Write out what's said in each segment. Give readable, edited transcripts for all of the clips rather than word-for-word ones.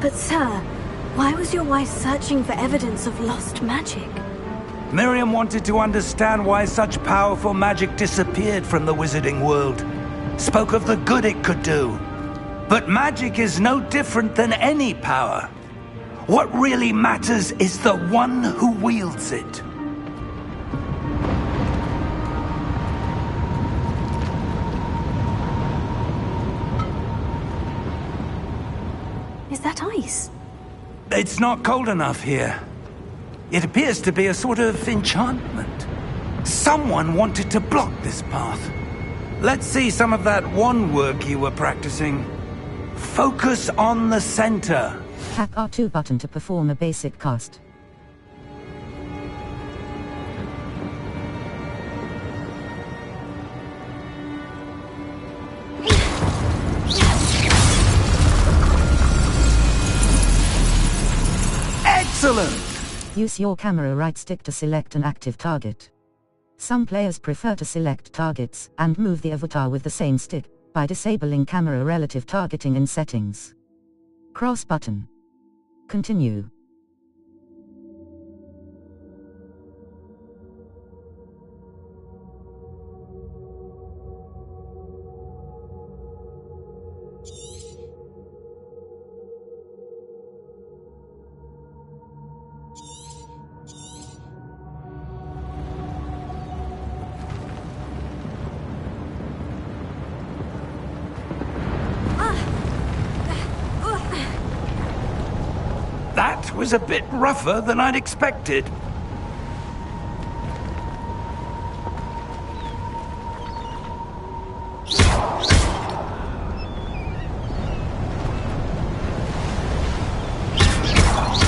But sir, why was your wife searching for evidence of lost magic? Miriam wanted to understand why such powerful magic disappeared from the wizarding world. Spoke of the good it could do. But magic is no different than any power. What really matters is the one who wields it. Is that ice? It's not cold enough here. It appears to be a sort of enchantment. Someone wanted to block this path. Let's see some of that wand work you were practicing. Focus on the center. Tap R2 button to perform a basic cast. Excellent! Use your camera right stick to select an active target. Some players prefer to select targets and move the avatar with the same stick by disabling camera relative targeting in settings. Cross button. Continue. That was a bit rougher than I'd expected.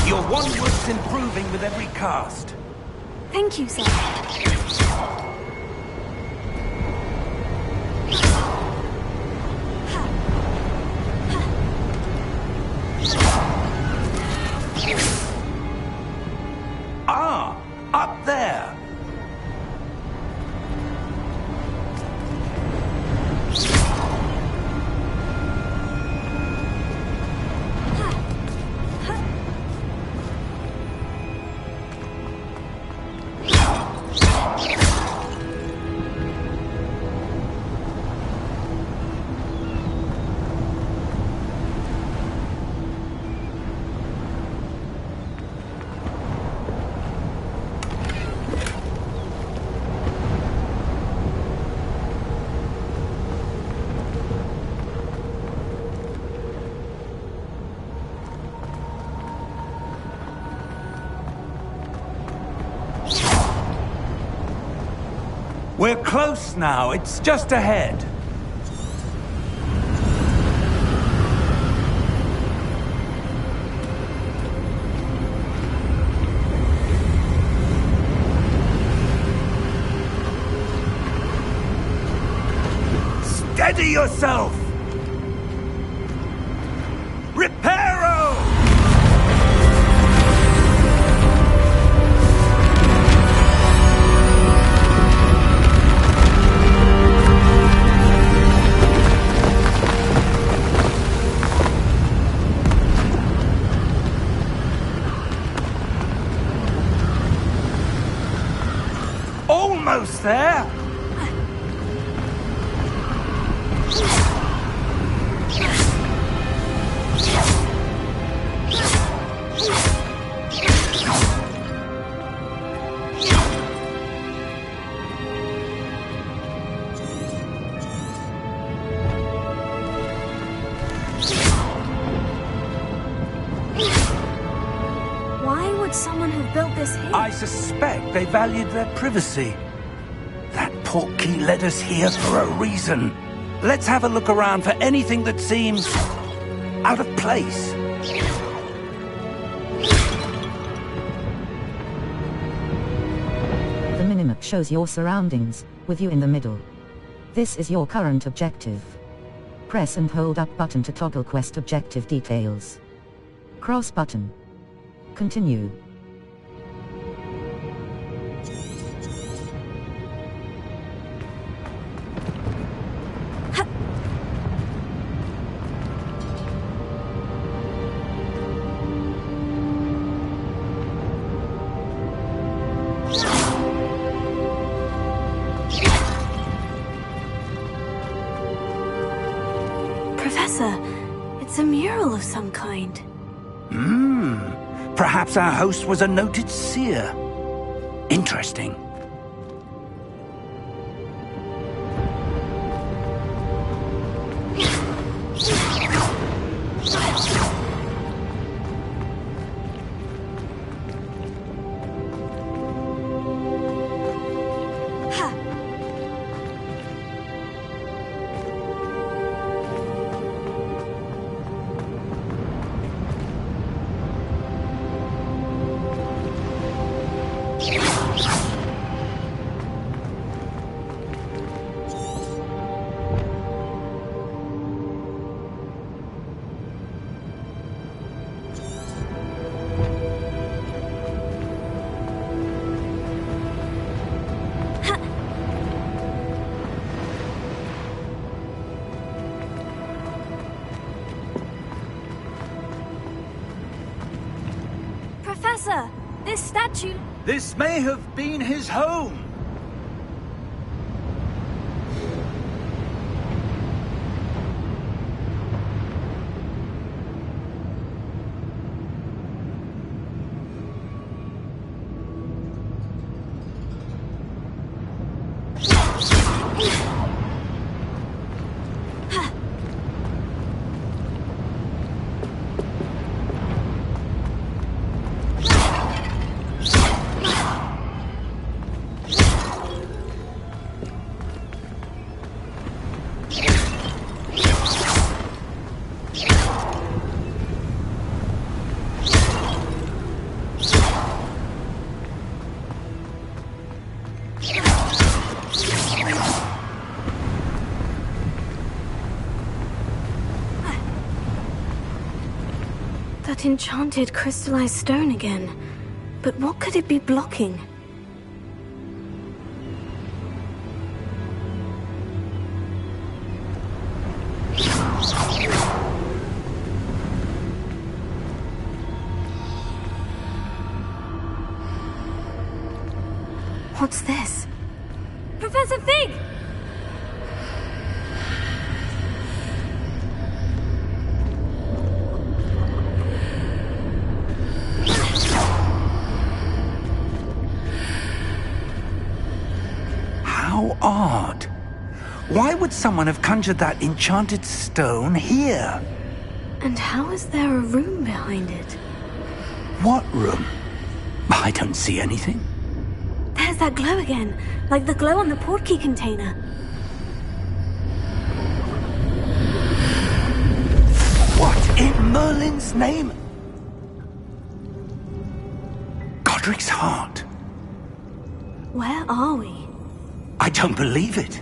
Your wand work's improving with every cast. Thank you, sir. Ah, up there. We're close now. It's just ahead. Steady yourself! Reparo! Almost there! Why would someone have built this here? I suspect they valued their privacy. That portkey led us here for a reason. Let's have a look around for anything that seems out of place. The minimap shows your surroundings, with you in the middle. This is your current objective. Press and hold up button to toggle quest objective details. Cross button. Continue. of some kind. Perhaps our host was a noted seer. Interesting. Professor, this statue... This may have been his home. That enchanted crystallized stone again. But what could it be blocking? What's this? Professor Fig! How odd. Why would someone have conjured that enchanted stone here? And how is there a room behind it? What room? I don't see anything. There's that glow again, like the glow on the portkey container. What in Merlin's name? Godric's heart. Where are we? I don't believe it.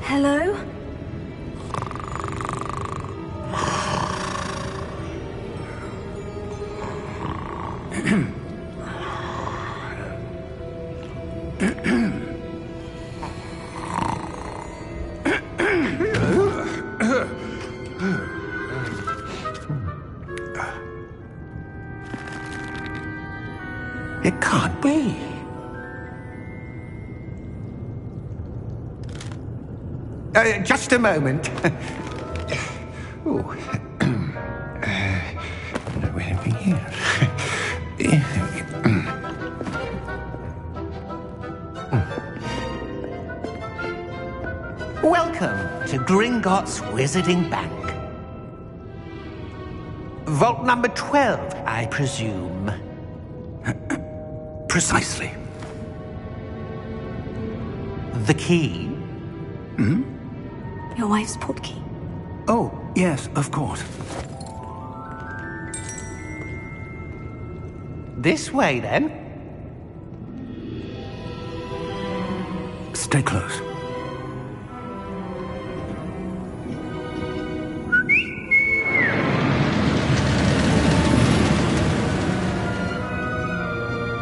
Hello? It can't be. Just a moment. Oh. Where are we here? Welcome to Gringotts Wizarding Bank. Vault number 12, I presume. Precisely. The key? Your wife's portkey. Oh, yes, of course. This way, then. Stay close.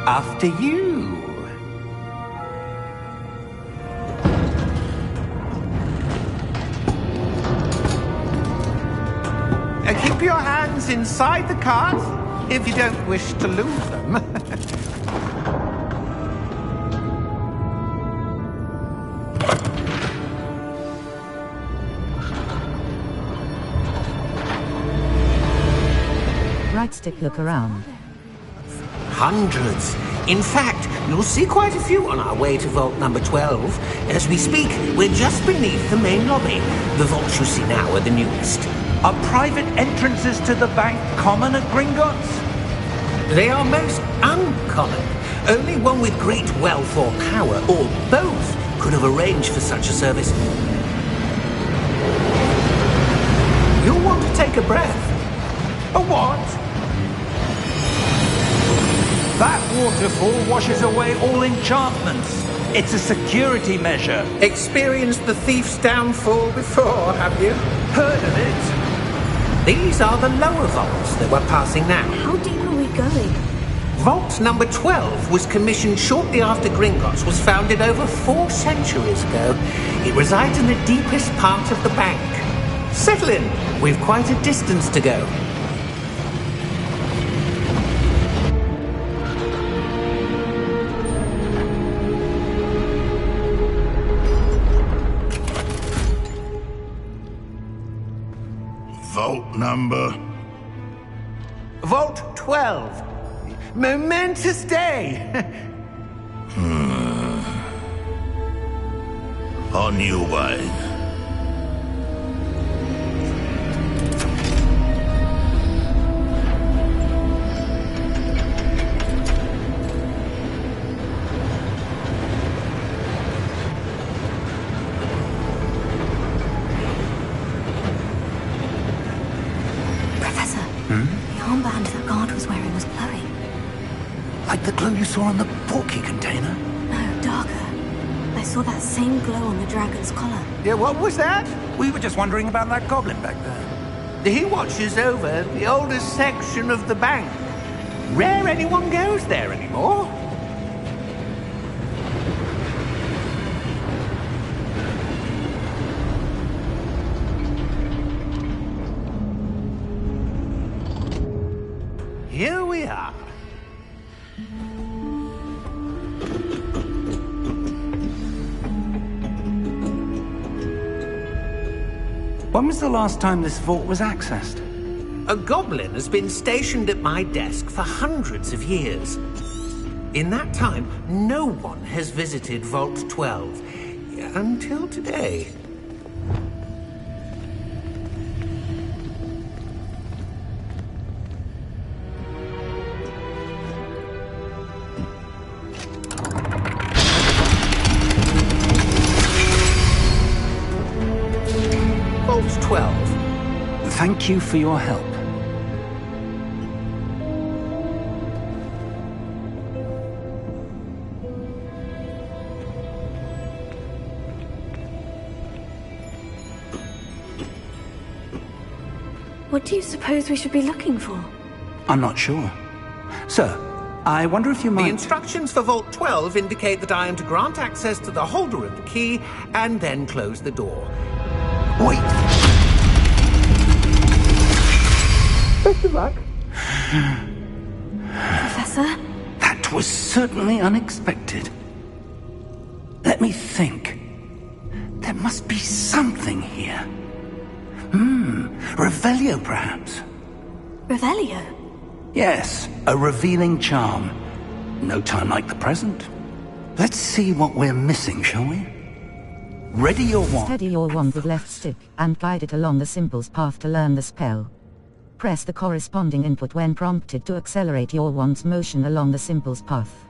After you. Keep your hands inside the cart if you don't wish to lose them. Right stick, look around. Hundreds. In fact, you'll see quite a few on our way to vault number 12. As we speak, we're just beneath the main lobby. The vaults you see now are the newest. Are private entrances to the bank common at Gringotts? They are most uncommon. Only one with great wealth or power, or both, could have arranged for such a service. You'll want to take a breath. A what? That waterfall washes away all enchantments. It's a security measure. Experienced the thief's downfall before, have you? Heard of it? These are the lower vaults that we're passing now. How deep are we going? Vault number 12 was commissioned shortly after Gringotts was founded over 4 centuries ago. It resides in the deepest part of the bank. Settle in. We've quite a distance to go. Vault number? Vault 12. Momentous day. On your way. Armband that guard was wearing was glowing. Like the glow you saw on the porky container? No, darker. I saw that same glow on the dragon's collar. Yeah, what was that? We were just wondering about that goblin back there. He watches over the oldest section of the bank. Rare anyone goes there anymore. Here we are. When was the last time this vault was accessed? A goblin has been stationed at my desk for hundreds of years. In that time, no one has visited Vault 12. Until today. Vault 12. Thank you for your help. What do you suppose we should be looking for? I'm not sure. Sir, I wonder if you might... The instructions for Vault 12 indicate that I am to grant access to the holder of the key and then close the door. Wait! Best of luck. Professor? That was certainly unexpected. Let me think. There must be something here. Revelio, perhaps? Revelio? Yes, a revealing charm. No time like the present. Let's see what we're missing, shall we? Ready your wand. Steady your wand with left stick, and guide it along the symbol's path to learn the spell. Press the corresponding input when prompted to accelerate your wand's motion along the symbol's path.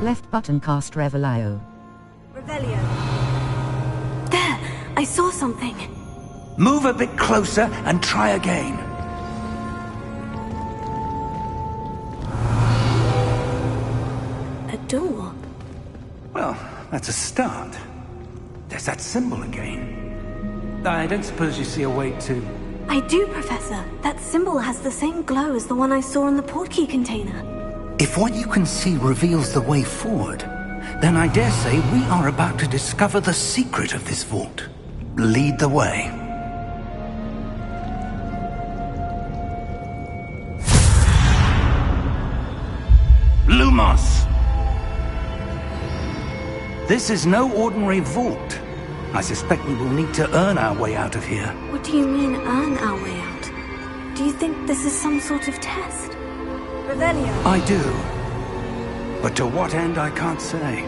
Left button cast Revelio. Revelio. There! I saw something. Move a bit closer and try again. A door. Well, that's a start. There's that symbol again. I don't suppose you see a way to... I do, Professor. That symbol has the same glow as the one I saw in the portkey container. If what you can see reveals the way forward, then I dare say we are about to discover the secret of this vault. Lead the way. Lumos! This is no ordinary vault. I suspect we will need to earn our way out of here. What do you mean, earn our way out? Do you think this is some sort of test? Revelio. I do. But to what end, I can't say.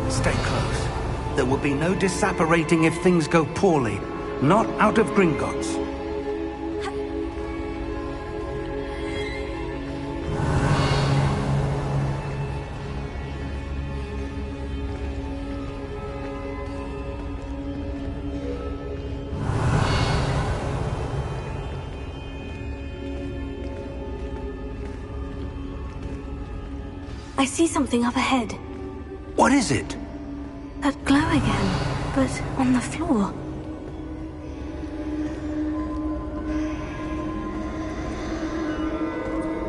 Stay close. There will be no disapparating if things go poorly. Not out of Gringotts. I see something up ahead. What is it? That glow again, but on the floor.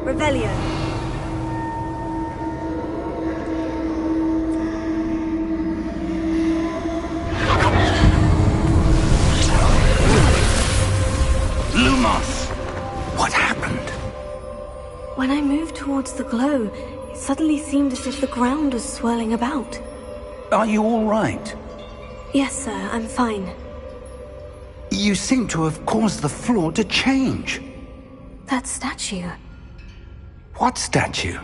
Revelio. Lumos! What happened? When I moved towards the glow, it suddenly seemed as if the ground was swirling about. Are you all right? Yes, sir, I'm fine. You seem to have caused the floor to change. That statue. What statue?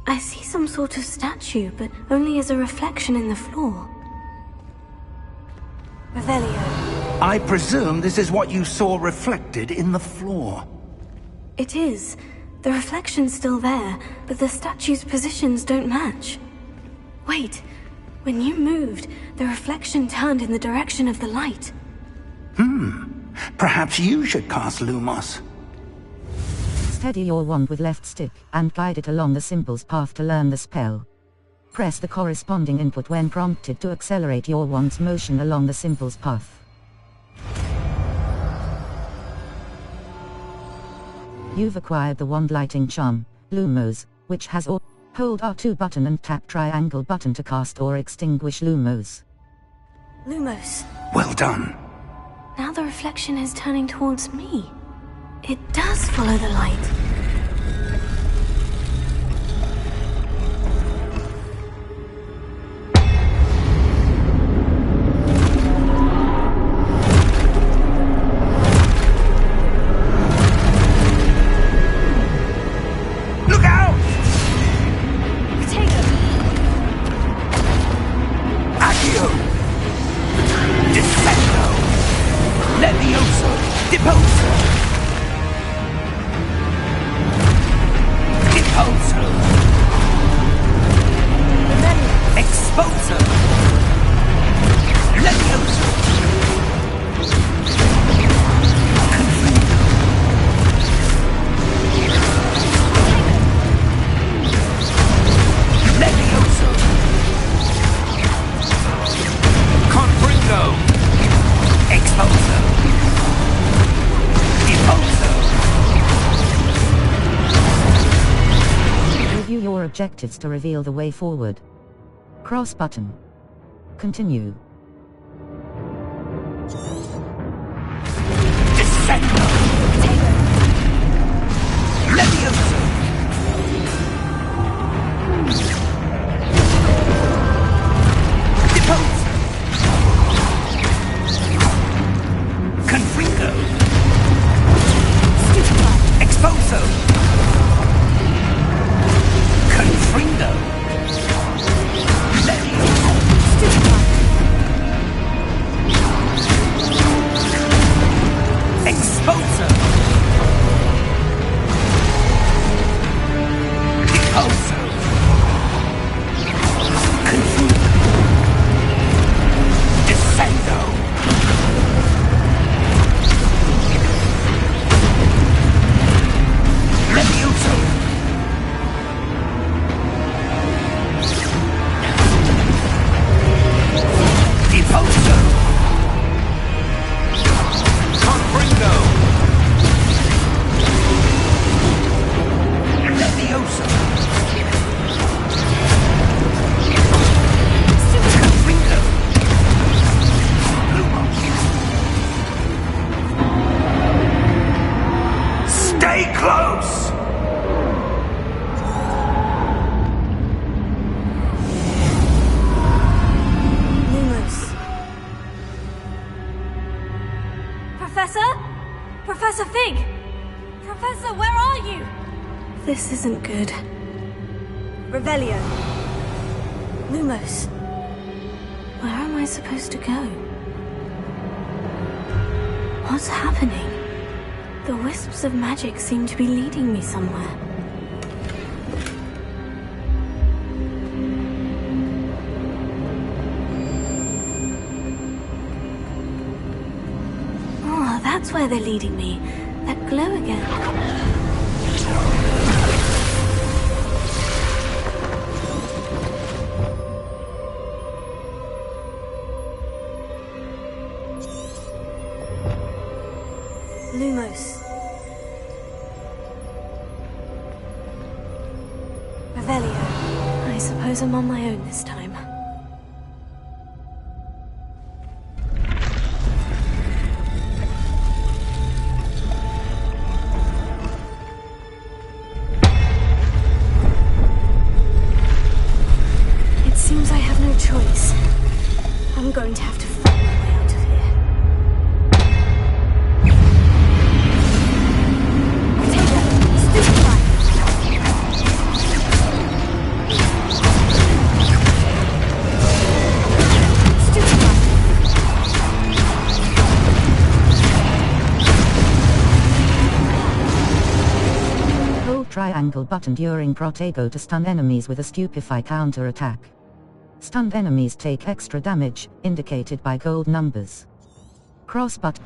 I see some sort of statue, but only as a reflection in the floor. Revelio. I presume this is what you saw reflected in the floor. It is. The reflection's still there, but the statue's positions don't match. Wait. When you moved, the reflection turned in the direction of the light. Perhaps you should cast Lumos. Steady your wand with left stick and guide it along the symbol's path to learn the spell. Press the corresponding input when prompted to accelerate your wand's motion along the symbol's path. You've acquired the wand lighting charm, Lumos, which has hold R2 button and tap triangle button to cast or extinguish Lumos. Lumos. Well done. Now the reflection is turning towards me. It does follow the light. Look out! Potato! Accio! Defendo! Levioso! Deposo! Deposo! Exposo! Levioso! Levioso! Confringo! Exposo! Deposo! Review your objectives to reveal the way forward. Cross button. Continue. Descendo! Levioso! Deposo! Confringo! Exposo! Confringo! Levioso! Professor Fig! Professor, where are you? This isn't good. Revelio. Lumos. Where am I supposed to go? What's happening? The wisps of magic seem to be leading me somewhere. Oh, that's where they're leading me. That glow again. Lumos. Revelio. I suppose I'm on my own this time. It seems I have no choice. I'm going to have to fight my way out of here. Triangle button during Protego to stun enemies with a Stupefy counter-attack. Stunned enemies take extra damage, indicated by gold numbers. Cross button.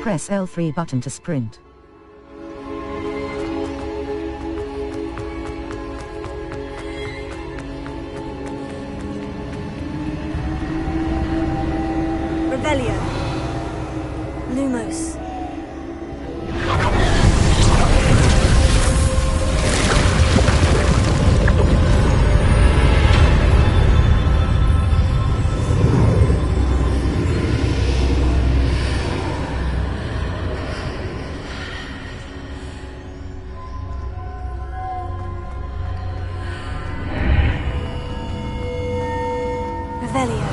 Press L3 button to sprint. Revelio. Lumos. Revelio.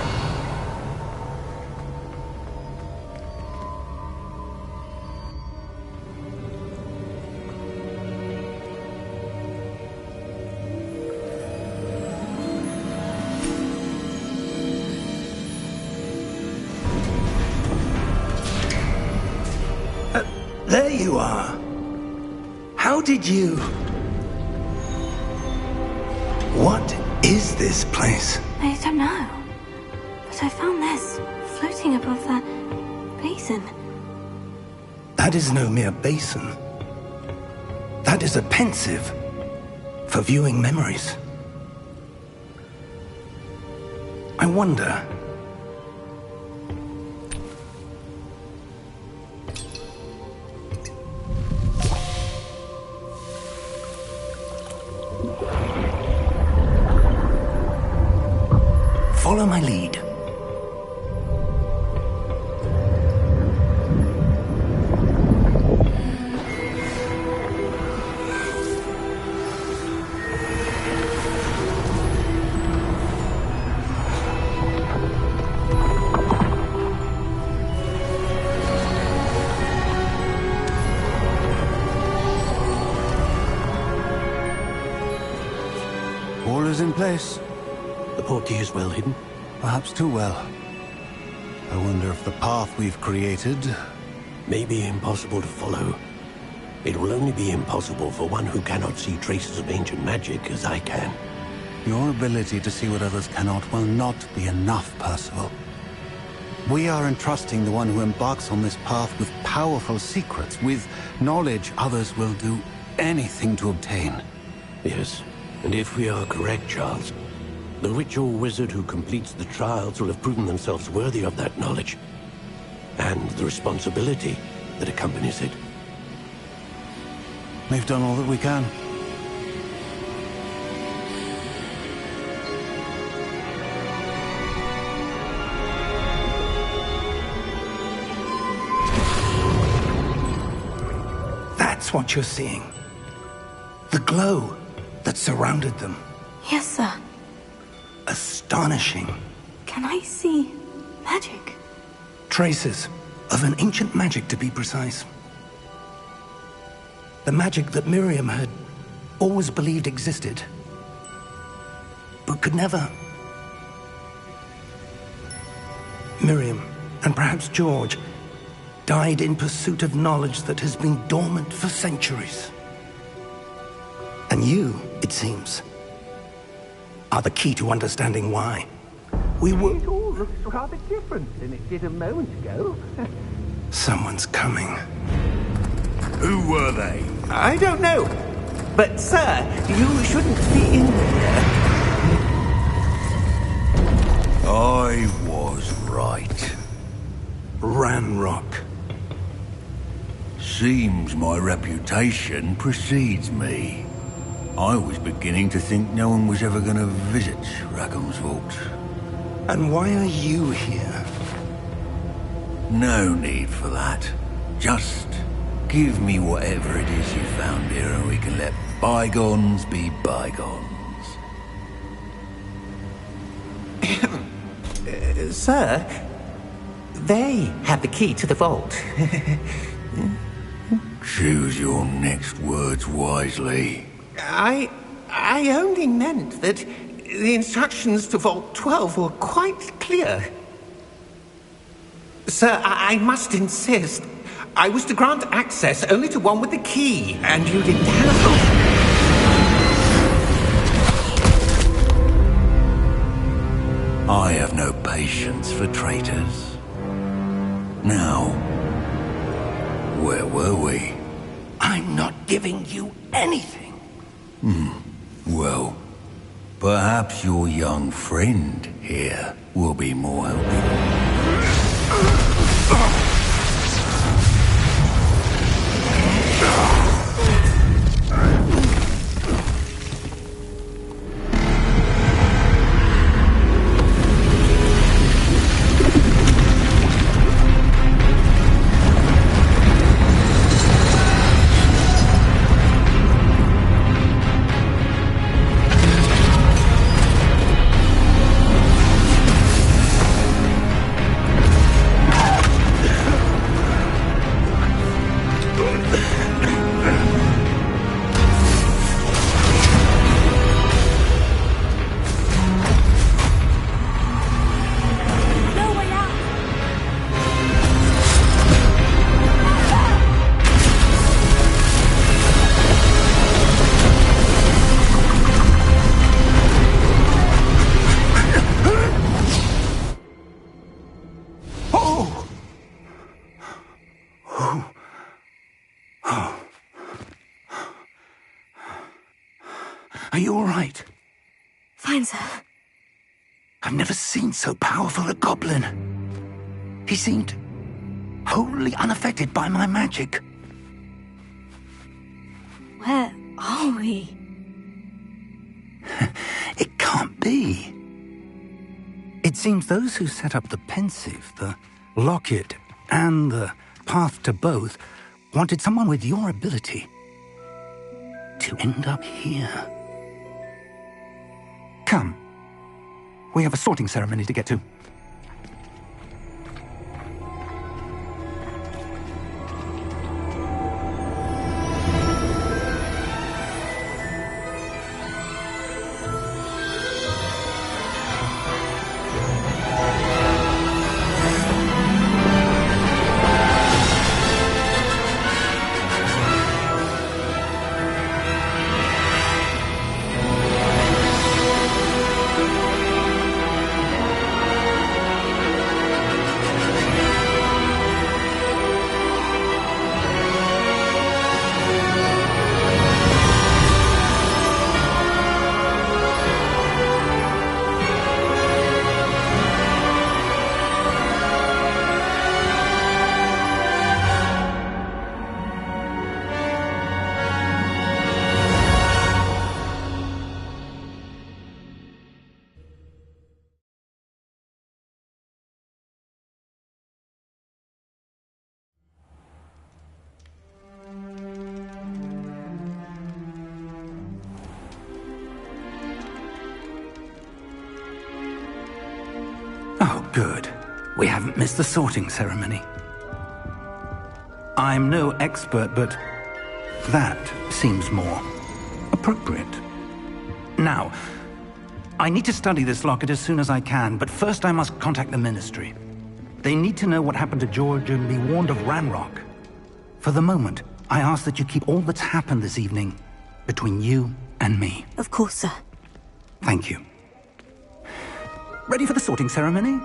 There you are. How did you... What is this place? I don't know. But I found this floating above that basin. That is no mere basin. That is a pensive for viewing memories. I wonder... Follow my lead. All is in place. The portkey is well hidden. Perhaps too well. I wonder if the path we've created... May be impossible to follow. It will only be impossible for one who cannot see traces of ancient magic as I can. Your ability to see what others cannot will not be enough, Percival. We are entrusting the one who embarks on this path with powerful secrets, with knowledge others will do anything to obtain. Yes, and if we are correct, Charles, the witch or wizard who completes the trials will have proven themselves worthy of that knowledge, and the responsibility that accompanies it. We've done all that we can. That's what you're seeing. The glow that surrounded them. Yes, sir. Astonishing. Can I see magic? Traces of an ancient magic, to be precise. The magic that Miriam had always believed existed, but could never. Miriam, and perhaps George, died in pursuit of knowledge that has been dormant for centuries. And you, it seems, are the key to understanding why. We were... It all looks rather different than it did a moment ago. Someone's coming. Who were they? I don't know. But, sir, you shouldn't be in here. I was right. Ranrock. Seems my reputation precedes me. I was beginning to think no one was ever going to visit Rackham's vault. And why are you here? No need for that. Just give me whatever it is you found here and we can let bygones be bygones. Sir, they have the key to the vault. Choose your next words wisely. I only meant that the instructions to Vault 12 were quite clear. Sir, I must insist. I was to grant access only to one with the key, and you didn't have... I have no patience for traitors. Now, where were we? I'm not giving you anything. Well, perhaps your young friend here will be more helpful. Are you all right? Fine, sir. I've never seen so powerful a goblin. He seemed wholly unaffected by my magic. Where are we? It can't be. It seems those who set up the pensive, the locket, and the path to both wanted someone with your ability to end up here. Come. We have a sorting ceremony to get to. Oh, good. We haven't missed the sorting ceremony. I'm no expert, but that seems more appropriate. Now, I need to study this locket as soon as I can, but first I must contact the Ministry. They need to know what happened to George and be warned of Ranrock. For the moment, I ask that you keep all that's happened this evening between you and me. Of course, sir. Thank you. Ready for the sorting ceremony?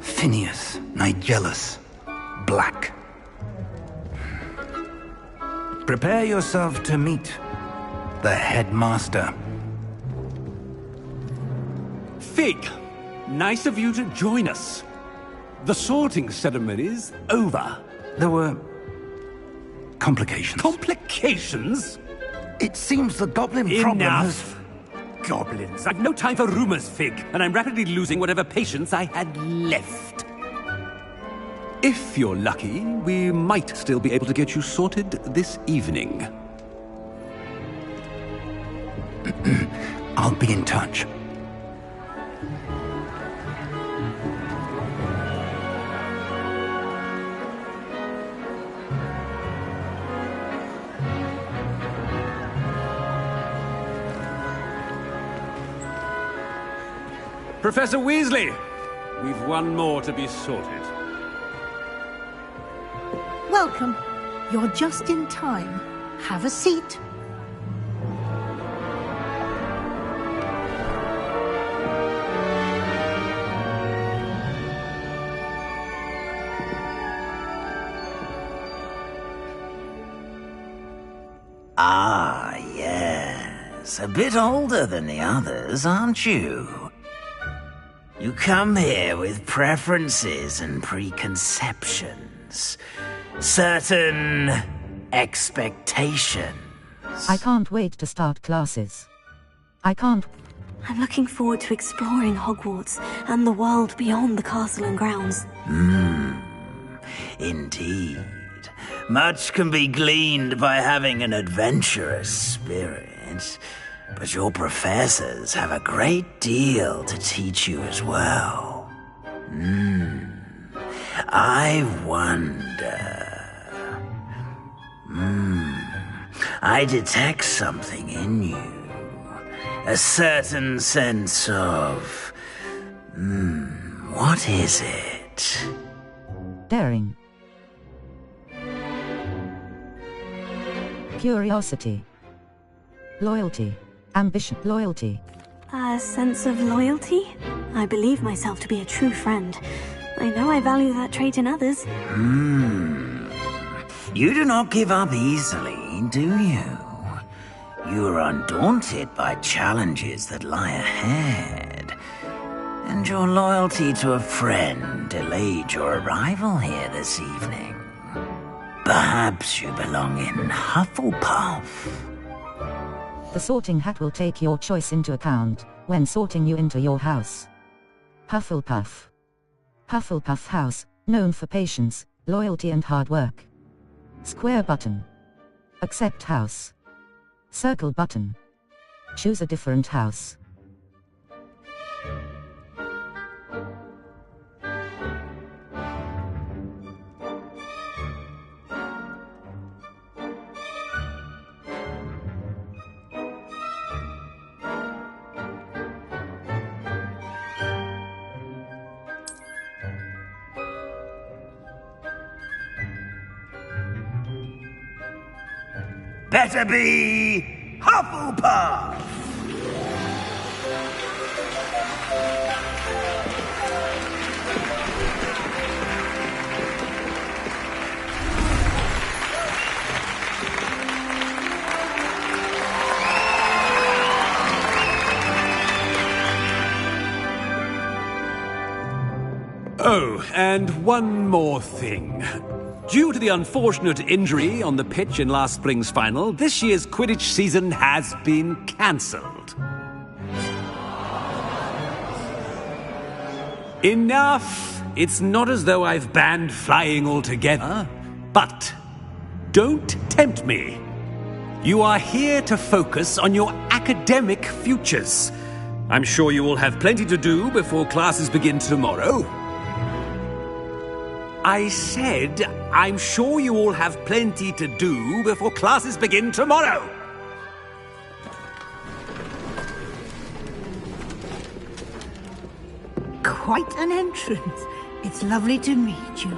Phineas, Nigellus, Black. Prepare yourself to meet the headmaster. Fig, nice of you to join us. The sorting ceremony's over. There were complications. Complications? It seems the goblin problem has... Enough! Goblins. I've no time for rumors, Fig, and I'm rapidly losing whatever patience I had left. If you're lucky, we might still be able to get you sorted this evening. I'll be in touch. Professor Weasley, we've one more to be sorted. Welcome. You're just in time. Have a seat. Ah, yes. A bit older than the others, aren't you? You come here with preferences and preconceptions. Certain expectations. I can't wait to start classes. I can't... I'm looking forward to exploring Hogwarts and the world beyond the castle and grounds. Indeed. Much can be gleaned by having an adventurous spirit, but your professors have a great deal to teach you as well. I wonder... I detect something in you. A certain sense of... what is it? Daring. Curiosity. Loyalty. Ambition. Loyalty. A sense of loyalty? I believe myself to be a true friend. I know I value that trait in others. You do not give up easily, do you? You are undaunted by challenges that lie ahead. And your loyalty to a friend delayed your arrival here this evening. Perhaps you belong in Hufflepuff. The sorting hat will take your choice into account when sorting you into your house. Hufflepuff. Hufflepuff House, known for patience, loyalty and hard work. Square button. Accept house. Circle button. Choose a different house. Better be Hufflepuff! Oh, and one more thing. Due to the unfortunate injury on the pitch in last spring's final, this year's Quidditch season has been cancelled. Enough! It's not as though I've banned flying altogether, but don't tempt me. You are here to focus on your academic futures. I'm sure you will have plenty to do before classes begin tomorrow. I said, I'm sure you all have plenty to do before classes begin tomorrow. Quite an entrance. It's lovely to meet you.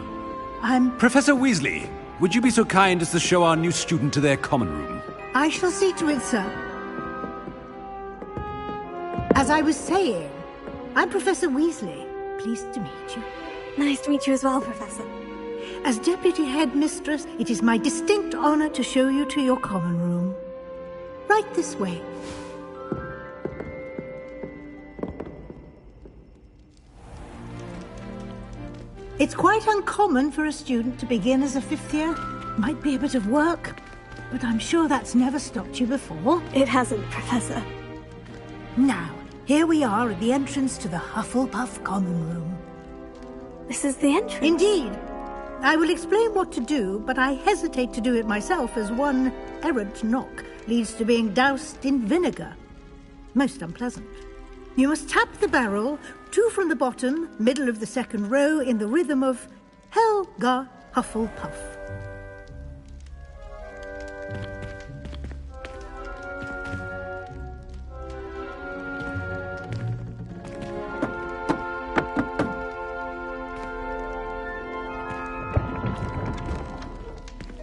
I'm... Professor Weasley, would you be so kind as to show our new student to their common room? I shall see to it, sir. As I was saying, I'm Professor Weasley. Pleased to meet you. Nice to meet you as well, Professor. As Deputy Headmistress, it is my distinct honor to show you to your common room. Right this way. It's quite uncommon for a student to begin as a fifth year. Might be a bit of work, but I'm sure that's never stopped you before. It hasn't, Professor. Now, here we are at the entrance to the Hufflepuff common room. This is the entrance? Indeed. I will explain what to do, but I hesitate to do it myself as one errant knock leads to being doused in vinegar. Most unpleasant. You must tap the barrel, 2 from the bottom, middle of the second row, in the rhythm of Helga Hufflepuff.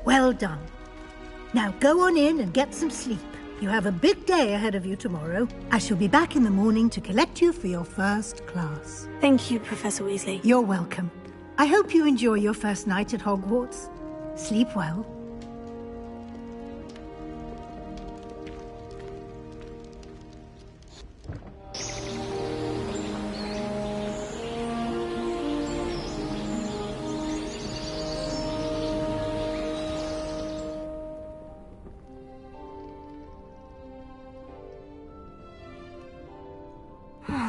Well done. Now go on in and get some sleep. You have a big day ahead of you tomorrow. I shall be back in the morning to collect you for your first class. Thank you, Professor Weasley. You're welcome. I hope you enjoy your first night at Hogwarts. Sleep well.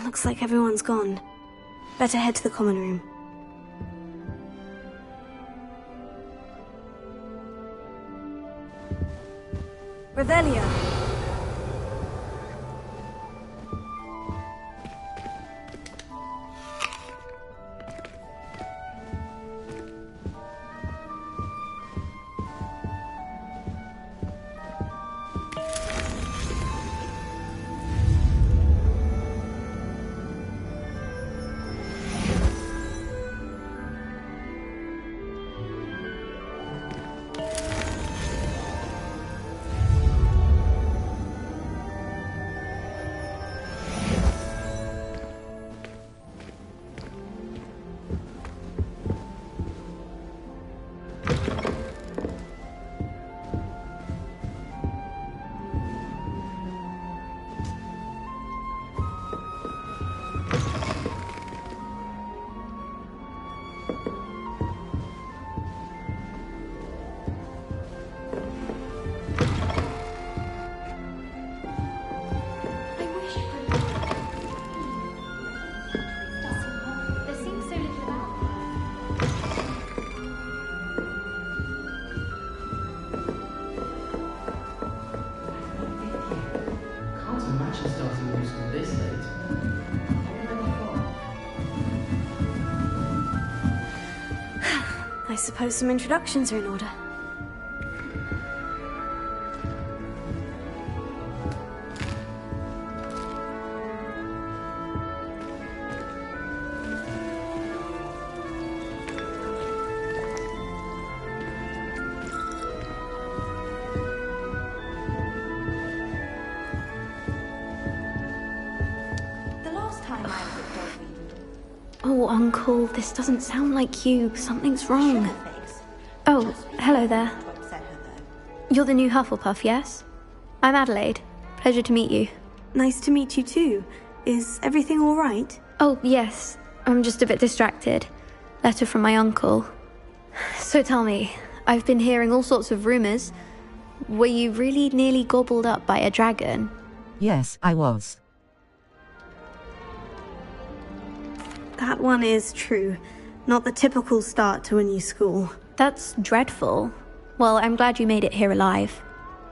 Looks like everyone's gone. Better head to the common room. Revelio. I suppose some introductions are in order. Oh, Uncle, this doesn't sound like you. Something's wrong. Oh, hello there. You're the new Hufflepuff, yes? I'm Adelaide. Pleasure to meet you. Nice to meet you too. Is everything all right? Oh, yes. I'm just a bit distracted. Letter from my uncle. So tell me, I've been hearing all sorts of rumors. Were you really nearly gobbled up by a dragon? Yes, I was. That one is true. Not the typical start to a new school. That's dreadful. Well, I'm glad you made it here alive.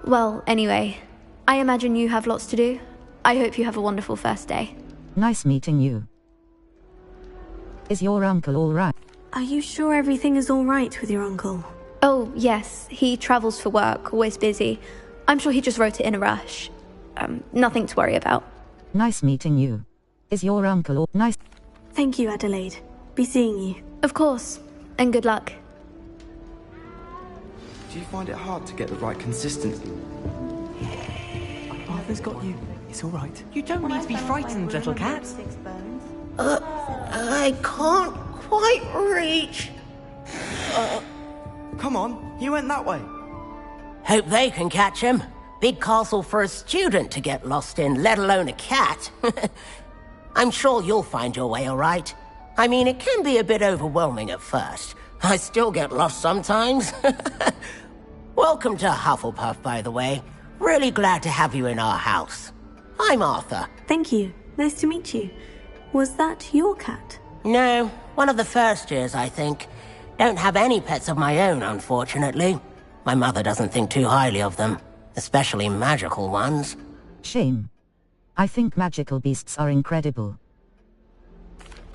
Well, anyway, I imagine you have lots to do. I hope you have a wonderful first day. Nice meeting you. Is your uncle all right? Are you sure everything is all right with your uncle? Oh, yes. He travels for work, always busy. I'm sure he just wrote it in a rush. Nothing to worry about. Nice meeting you. Is your uncle all nice? Thank you, Adelaide. Be seeing you. Of course. And good luck. Do you find it hard to get the right consistency? Arthur's got you. It's all right. You don't need to be frightened, little cat. I can't quite reach. Come on, he went that way. Hope they can catch him. Big castle for a student to get lost in, let alone a cat. I'm sure you'll find your way all right. I mean, it can be a bit overwhelming at first. I still get lost sometimes. Welcome to Hufflepuff, by the way. Really glad to have you in our house. I'm Arthur. Thank you. Nice to meet you. Was that your cat? No, one of the first years, I think. Don't have any pets of my own, unfortunately. My mother doesn't think too highly of them, especially magical ones. Shame. I think magical beasts are incredible.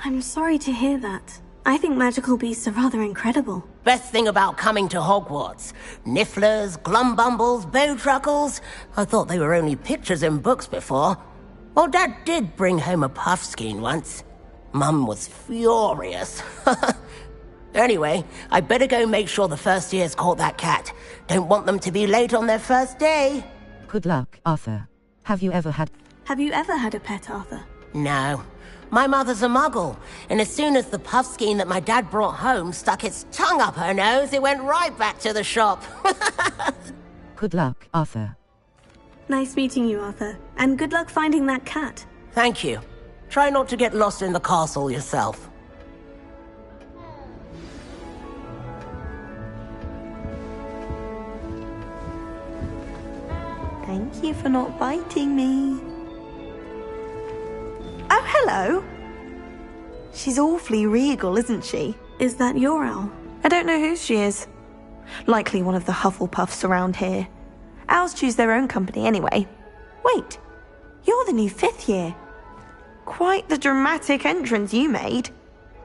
I'm sorry to hear that. I think magical beasts are rather incredible. Best thing about coming to Hogwarts. Nifflers, glumbumbles, bowtruckles. I thought they were only pictures in books before. Well, Dad did bring home a puffskein once. Mum was furious. Anyway, I better go make sure the first years caught that cat. Don't want them to be late on their first day. Good luck, Arthur. Have you ever had a pet, Arthur? No. My mother's a muggle, and as soon as the puffskein that my dad brought home stuck its tongue up her nose, it went right back to the shop. Good luck, Arthur. Nice meeting you, Arthur. And good luck finding that cat. Thank you. Try not to get lost in the castle yourself. Thank you for not biting me. Oh, hello. She's awfully regal, isn't she? Is that your owl? I don't know whose she is. Likely one of the Hufflepuffs around here. Owls choose their own company anyway. Wait, you're the new 5th year. Quite the dramatic entrance you made.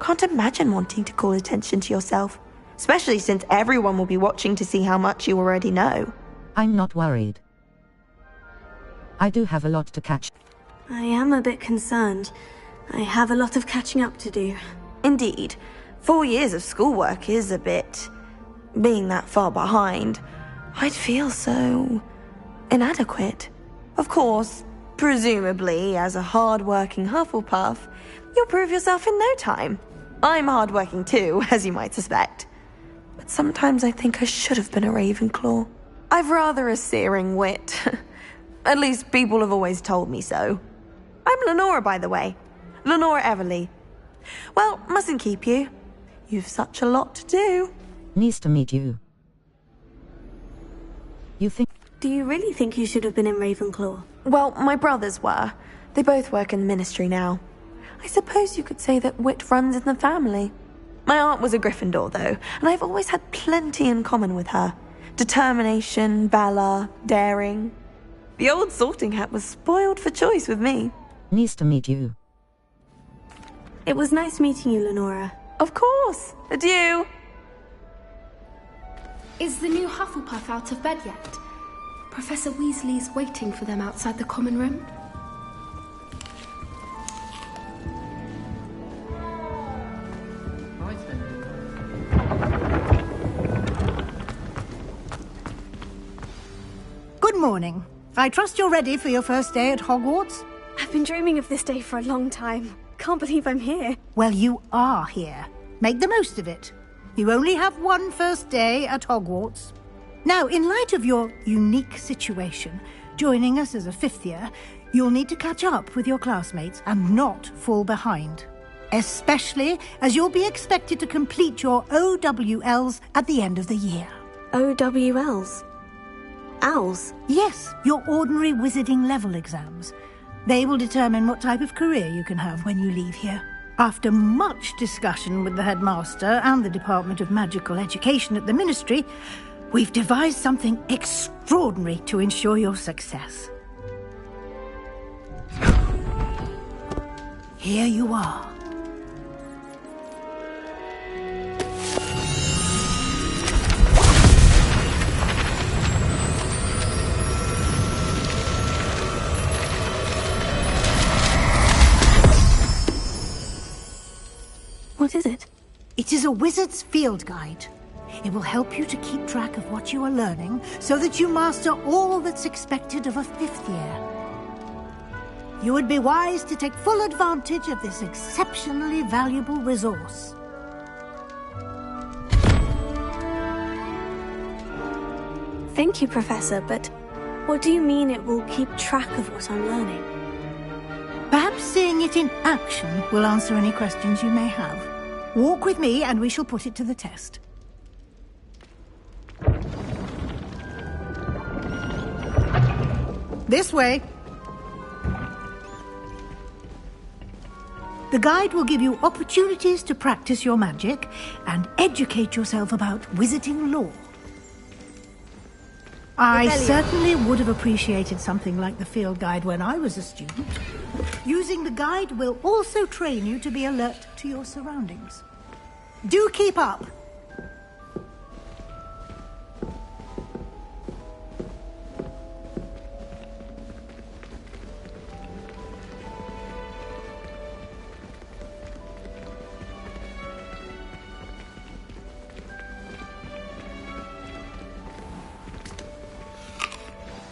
Can't imagine wanting to call attention to yourself, especially since everyone will be watching to see how much you already know. I'm not worried. I do have a lot to catch. I am a bit concerned. I have a lot of catching up to do. Indeed. 4 years of schoolwork is a bit... Being that far behind, I'd feel so... inadequate. Of course, presumably, as a hard-working Hufflepuff, you'll prove yourself in no time. I'm hard-working too, as you might suspect. But sometimes I think I should have been a Ravenclaw. I've rather a searing wit. At least people have always told me so. I'm Lenora, by the way. Lenora Everly. Well, mustn't keep you. You've such a lot to do. Nice to meet you. Do you really think you should have been in Ravenclaw? Well, my brothers were. They both work in the ministry now. I suppose you could say that wit runs in the family. My aunt was a Gryffindor, though, and I've always had plenty in common with her. Determination, valor, daring. The old sorting hat was spoiled for choice with me. Nice to meet you. It was nice meeting you, Lenora. Of course. Adieu. Is the new Hufflepuff out of bed yet? Professor Weasley's waiting for them outside the common room. Good morning. I trust you're ready for your first day at Hogwarts? I've been dreaming of this day for a long time. Can't believe I'm here. Well, you are here. Make the most of it. You only have one first day at Hogwarts. Now, in light of your unique situation, joining us as a fifth year, you'll need to catch up with your classmates and not fall behind. Especially as you'll be expected to complete your OWLs at the end of the year. OWLs? Owls? Yes, your ordinary wizarding level exams. They will determine what type of career you can have when you leave here. After much discussion with the headmaster and the Department of Magical Education at the Ministry, we've devised something extraordinary to ensure your success. Here you are. What is it? It is a wizard's field guide. It will help you to keep track of what you are learning so that you master all that's expected of a fifth year. You would be wise to take full advantage of this exceptionally valuable resource. Thank you, Professor, but what do you mean it will keep track of what I'm learning? Perhaps seeing it in action will answer any questions you may have. Walk with me and we shall put it to the test. This way. The guide will give you opportunities to practice your magic and educate yourself about wizarding lore. I certainly would have appreciated something like the field guide when I was a student. Using the guide will also train you to be alert to your surroundings. Do keep up!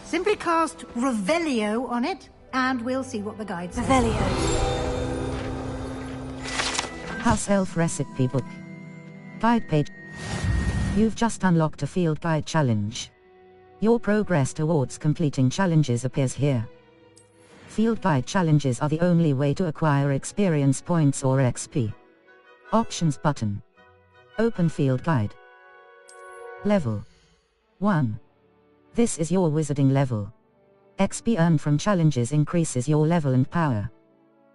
Simply cast Revelio on it, and we'll see what the guide says. Revelio. House Elf Recipe Book. Guide page. You've just unlocked a field guide challenge. Your progress towards completing challenges appears here. Field guide challenges are the only way to acquire experience points or XP. Options button. Open field guide. Level 1. This is your wizarding level. XP earned from challenges increases your level and power.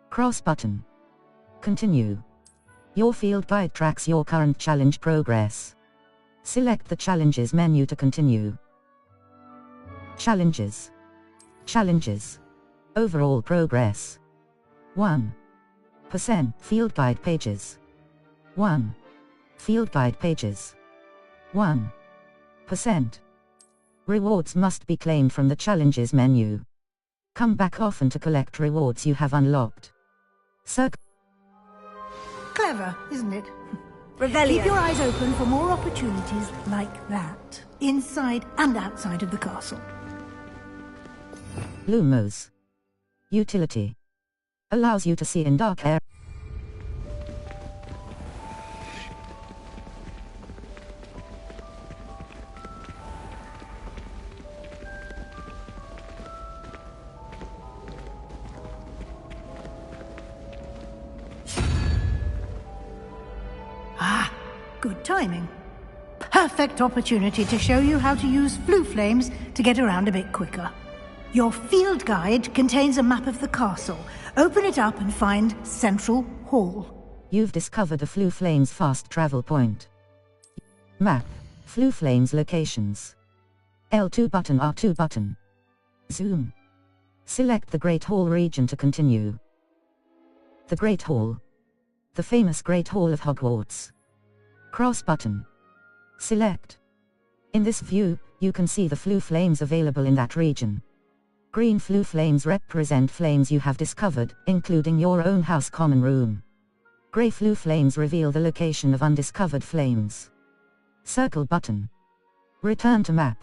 Cross button. Continue. Your field guide tracks your current challenge progress. Select the Challenges menu to continue. Challenges. Challenges. Overall progress. 1%. Field guide pages. 1. Field guide pages. 1%. Rewards must be claimed from the Challenges menu. Come back often to collect rewards you have unlocked. Clever, isn't it? Revelio. Keep your eyes open for more opportunities like that, inside and outside of the castle. Lumos. Utility. Allows you to see in dark areas. Good timing. Perfect opportunity to show you how to use flue flames to get around a bit quicker. Your field guide contains a map of the castle. Open it up and find Central Hall. You've discovered a Flue Flames fast travel point. Map. Flue Flames locations. L2 button, R2 button. Zoom. Select the Great Hall region to continue. The Great Hall. The famous Great Hall of Hogwarts. Cross button. Select. In this view, you can see the flue flames available in that region. Green flue flames represent flames you have discovered, including your own house common room. Grey flue flames reveal the location of undiscovered flames. Circle button. Return to map.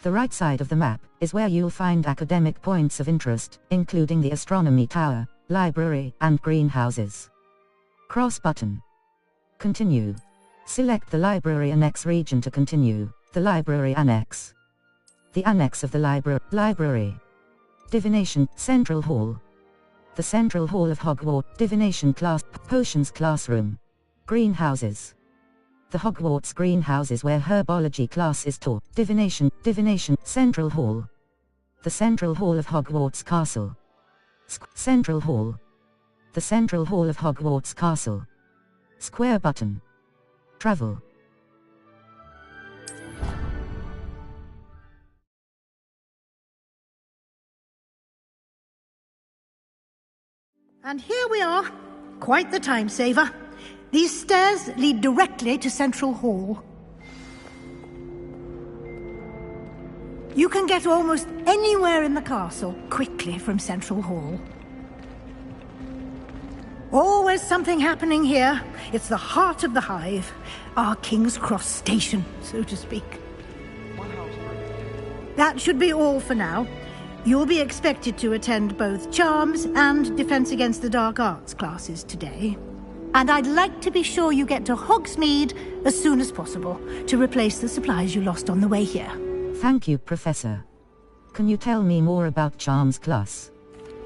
The right side of the map is where you'll find academic points of interest, including the astronomy tower, library, and greenhouses. Cross button. Continue. Select the Library Annex region to continue. The Library Annex. The Annex of the Library. Divination, Central Hall. The Central Hall of Hogwarts, Divination Class, Potions Classroom. Greenhouses. The Hogwarts greenhouses where herbology class is taught. Divination, Central Hall. The Central Hall of Hogwarts Castle. Central Hall. The Central Hall of Hogwarts Castle. Square button. Travel. And here we are. Quite the time saver. These stairs lead directly to Central Hall. You can get almost anywhere in the castle quickly from Central Hall. Always something happening here. It's the heart of the hive. Our King's Cross station, so to speak. That should be all for now. You'll be expected to attend both Charms and Defense Against the Dark Arts classes today. And I'd like to be sure you get to Hogsmeade as soon as possible to replace the supplies you lost on the way here. Thank you, Professor. Can you tell me more about Charms class?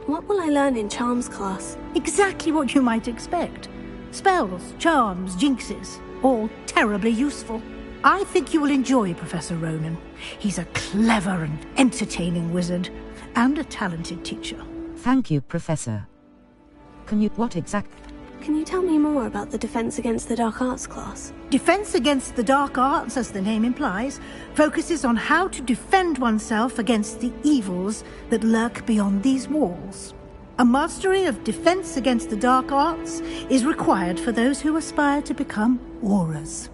What will I learn in Charms class? Exactly what you might expect. Spells, charms, jinxes, all terribly useful. I think you will enjoy Professor Ronan. He's a clever and entertaining wizard, and a talented teacher. Thank you, Professor. Can you tell me more about the Defense Against the Dark Arts class? Defense Against the Dark Arts, as the name implies, focuses on how to defend oneself against the evils that lurk beyond these walls. A mastery of Defense Against the Dark Arts is required for those who aspire to become Aurors.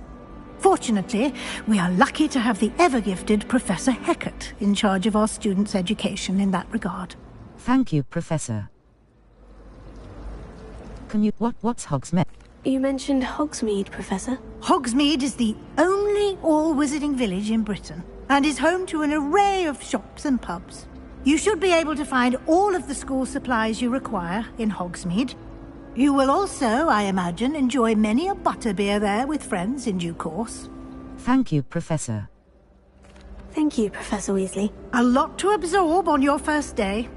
Fortunately, we are lucky to have the ever-gifted Professor Hecat in charge of our students' education in that regard. Thank you, Professor. What's Hogsmeade? You mentioned Hogsmeade, Professor. Hogsmeade is the only all-wizarding village in Britain, and is home to an array of shops and pubs. You should be able to find all of the school supplies you require in Hogsmeade. You will also, I imagine, enjoy many a butterbeer there with friends in due course. Thank you, Professor. Thank you, Professor Weasley. A lot to absorb on your first day,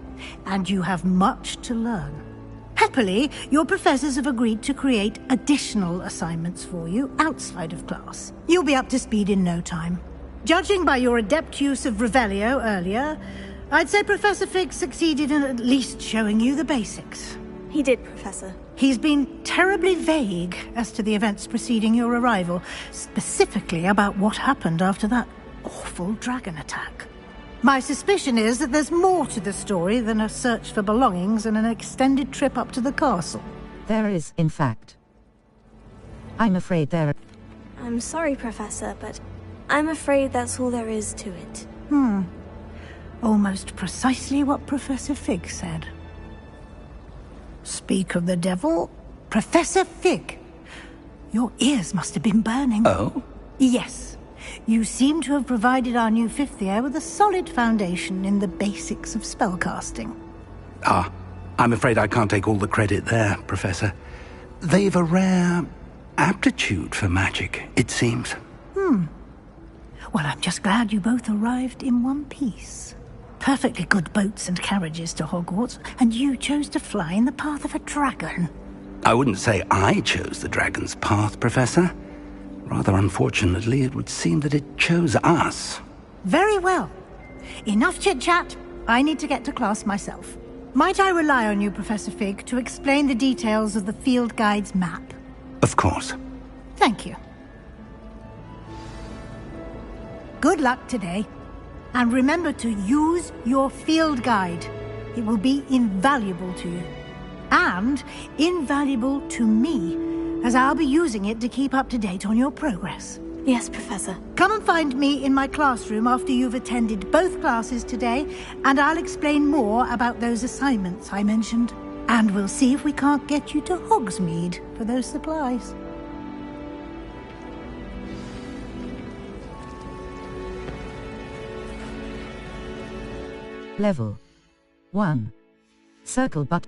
and you have much to learn. Happily, your professors have agreed to create additional assignments for you outside of class. You'll be up to speed in no time. Judging by your adept use of Revelio earlier, I'd say Professor Fig succeeded in at least showing you the basics. He did, Professor. He's been terribly vague as to the events preceding your arrival, specifically about what happened after that awful dragon attack. My suspicion is that there's more to the story than a search for belongings and an extended trip up to the castle. There is, in fact. I'm afraid there... I'm sorry, Professor, but I'm afraid that's all there is to it. Almost precisely what Professor Fig said. Speak of the devil, Professor Fig. Your ears must have been burning. Oh? Yes. You seem to have provided our new fifth year with a solid foundation in the basics of spellcasting. I'm afraid I can't take all the credit there, Professor. They've a rare aptitude for magic, it seems. Well, I'm just glad you both arrived in one piece. Perfectly good boats and carriages to Hogwarts, and you chose to fly in the path of a dragon. I wouldn't say I chose the dragon's path, Professor. Rather unfortunately, it would seem that it chose us. Very well. Enough chit-chat. I need to get to class myself. Might I rely on you, Professor Fig, to explain the details of the field guide's map? Of course. Thank you. Good luck today. And remember to use your field guide. It will be invaluable to you. And invaluable to me, as I'll be using it to keep up to date on your progress. Yes, Professor. Come and find me in my classroom after you've attended both classes today, and I'll explain more about those assignments I mentioned. And we'll see if we can't get you to Hogsmeade for those supplies. Level 1. Circle but